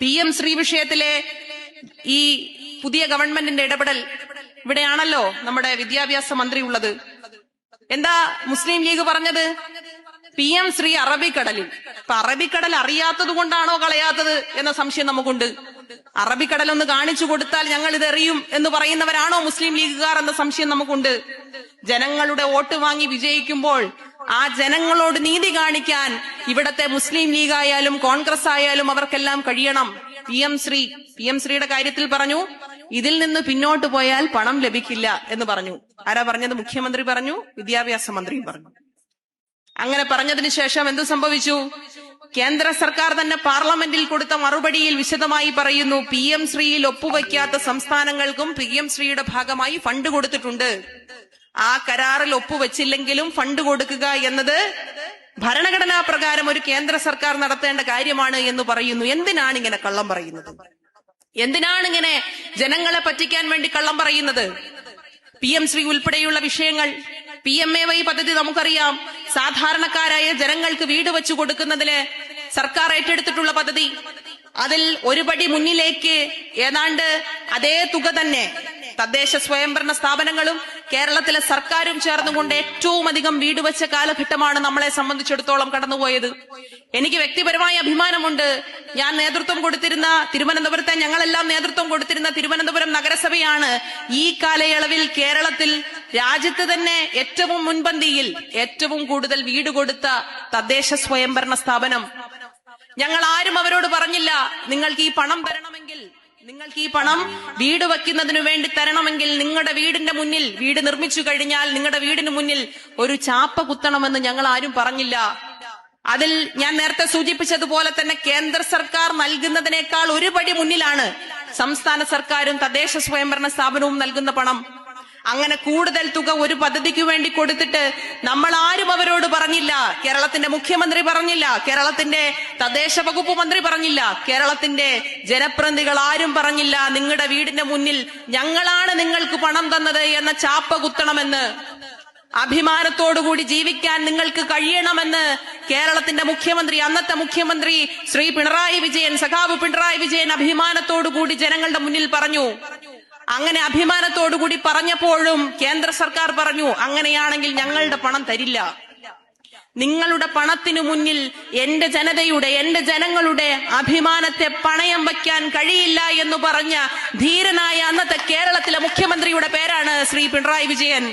PM Shri വിഷയത്തിലെ ഈ പുതിയ ഗവൺമെന്റിന്റെ ഇടപെടൽ, ഇവിടെയാണല്ലോ നമ്മുടെ വിദ്യാഭ്യാസ മന്ത്രി ഉള്ളത്. എന്താ മുസ്ലിം ലീഗ് പറഞ്ഞത്? PM ശ്രീ അറബിക്കടലിൽ. അപ്പൊ അറബിക്കടൽ അറിയാത്തത് കൊണ്ടാണോ കളയാത്തത് എന്ന സംശയം നമുക്കുണ്ട്. അറബിക്കടൽ ഒന്ന് കാണിച്ചു കൊടുത്താൽ ഞങ്ങൾ ഇതെറിയും എന്ന് പറയുന്നവരാണോ മുസ്ലിം ലീഗുകാർ എന്ന സംശയം നമുക്കുണ്ട്. ജനങ്ങളുടെ വോട്ട് വാങ്ങി വിജയിക്കുമ്പോൾ ആ ജനങ്ങളോട് നീതി കാണിക്കാൻ ഇവിടത്തെ മുസ്ലിം ലീഗ് ആയാലും കോൺഗ്രസ് ആയാലും അവർക്കെല്ലാം കഴിയണം. PM ശ്രീയുടെ കാര്യത്തിൽ പറഞ്ഞു, ഇതിൽ നിന്ന് പിന്നോട്ട് പോയാൽ പണം ലഭിക്കില്ല എന്ന് പറഞ്ഞു. ആരാ പറഞ്ഞത്? മുഖ്യമന്ത്രി പറഞ്ഞു, വിദ്യാഭ്യാസ മന്ത്രിയും പറഞ്ഞു. അങ്ങനെ പറഞ്ഞതിന് ശേഷം എന്ത് സംഭവിച്ചു? കേന്ദ്ര സർക്കാർ തന്നെ പാർലമെന്റിൽ കൊടുത്ത മറുപടിയിൽ വിശദമായി പറയുന്നു, PM ശ്രീയിൽ ഒപ്പുവയ്ക്കാത്ത സംസ്ഥാനങ്ങൾക്കും PM ശ്രീയുടെ ഭാഗമായി ഫണ്ട് കൊടുത്തിട്ടുണ്ട്. ആ കരാറിൽ ഒപ്പുവെച്ചില്ലെങ്കിലും ഫണ്ട് കൊടുക്കുക എന്നത് ഭരണഘടനാ പ്രകാരം ഒരു കേന്ദ്ര സർക്കാർ നടത്തേണ്ട കാര്യമാണ് എന്ന് പറയുന്നു. എന്തിനാണ് ഇങ്ങനെ കള്ളം പറയുന്നത്? എന്തിനാണ് ഇങ്ങനെ ജനങ്ങളെ പറ്റിക്കാൻ വേണ്ടി കള്ളം പറയുന്നത്? PM ശ്രീ ഉൾപ്പെടെയുള്ള വിഷയങ്ങൾ, PMAY പദ്ധതി നമുക്കറിയാം, സാധാരണക്കാരായ ജനങ്ങൾക്ക് വീട് വെച്ചു കൊടുക്കുന്നതിന് സർക്കാർ ഏറ്റെടുത്തിട്ടുള്ള പദ്ധതി. അതിൽ ഒരു പടി മുന്നിലേക്ക് ഏതാണ്ട് അതേ തുക തന്നെ തദ്ദേശ സ്വയംഭരണ സ്ഥാപനങ്ങളും കേരളത്തിലെ സർക്കാരും ചേർന്നുകൊണ്ട് ഏറ്റവും അധികം വീട് വെച്ച കാലഘട്ടമാണ് നമ്മളെ സംബന്ധിച്ചിടത്തോളം കടന്നുപോയത്. എനിക്ക് വ്യക്തിപരമായ അഭിമാനമുണ്ട്. ഞാൻ നേതൃത്വം കൊടുത്തിരുന്ന തിരുവനന്തപുരത്തെ, ഞങ്ങളെല്ലാം നേതൃത്വം കൊടുത്തിരുന്ന തിരുവനന്തപുരം നഗരസഭയാണ് ഈ കാലയളവിൽ കേരളത്തിൽ രാജ്യത്ത് തന്നെ ഏറ്റവും മുൻപന്തിയിൽ ഏറ്റവും കൂടുതൽ വീട് കൊടുത്ത തദ്ദേശ സ്വയംഭരണ സ്ഥാപനം. ഞങ്ങൾ ആരും അവരോട് പറഞ്ഞില്ല, നിങ്ങൾക്ക് ഈ പണം തരണമെങ്കിൽ, നിങ്ങൾക്ക് ഈ പണം വീട് വയ്ക്കുന്നതിനു വേണ്ടി തരണമെങ്കിൽ നിങ്ങളുടെ വീടിന്റെ മുന്നിൽ, വീട് നിർമ്മിച്ചു കഴിഞ്ഞാൽ നിങ്ങളുടെ വീടിന് മുന്നിൽ ഒരു ചാപ്പ കുത്തണമെന്ന് ഞങ്ങൾ ആരും പറഞ്ഞില്ല. അതിൽ ഞാൻ നേരത്തെ സൂചിപ്പിച്ചതുപോലെ തന്നെ കേന്ദ്ര സർക്കാർ നൽകുന്നതിനേക്കാൾ ഒരു പടി മുന്നിലാണ് സംസ്ഥാന സർക്കാരും തദ്ദേശ സ്വയംഭരണ സ്ഥാപനവും നൽകുന്ന പണം. അങ്ങനെ കൂടുതൽ തുക ഒരു പദ്ധതിക്ക് വേണ്ടി കൊടുത്തിട്ട് നമ്മൾ ആരും അവരോട് പറഞ്ഞില്ല. കേരളത്തിന്റെ മുഖ്യമന്ത്രി പറഞ്ഞില്ല, കേരളത്തിന്റെ തദ്ദേശ വകുപ്പ് മന്ത്രി പറഞ്ഞില്ല, കേരളത്തിന്റെ ജനപ്രതിനിധികൾ ആരും പറഞ്ഞില്ല, നിങ്ങളുടെ വീടിന്റെ മുന്നിൽ ഞങ്ങളാണ് നിങ്ങൾക്ക് പണം തന്നത് എന്ന ചാപ്പ കുത്തണമെന്ന്. അഭിമാനത്തോടുകൂടി ജീവിക്കാൻ നിങ്ങൾക്ക് കഴിയണമെന്ന് കേരളത്തിന്റെ മുഖ്യമന്ത്രി, അന്നത്തെ മുഖ്യമന്ത്രി ശ്രീ പിണറായി വിജയൻ, സഖാവ് പിണറായി വിജയൻ അഭിമാനത്തോടുകൂടി ജനങ്ങളുടെ മുന്നിൽ പറഞ്ഞു. അങ്ങനെ അഭിമാനത്തോടുകൂടി പറഞ്ഞപ്പോഴും കേന്ദ്ര സർക്കാർ പറഞ്ഞു, അങ്ങനെയാണെങ്കിൽ ഞങ്ങളുടെ പണം തരില്ല. നിങ്ങളുടെ പണത്തിനു മുന്നിൽ എന്റെ ജനതയുടെ, എന്റെ ജനങ്ങളുടെ അഭിമാനത്തെ പണയം വയ്ക്കാൻ കഴിയില്ല എന്ന് പറഞ്ഞ ധീരനായ അന്നത്തെ കേരളത്തിലെ മുഖ്യമന്ത്രിയുടെ പേരാണ് ശ്രീ പിണറായി വിജയൻ.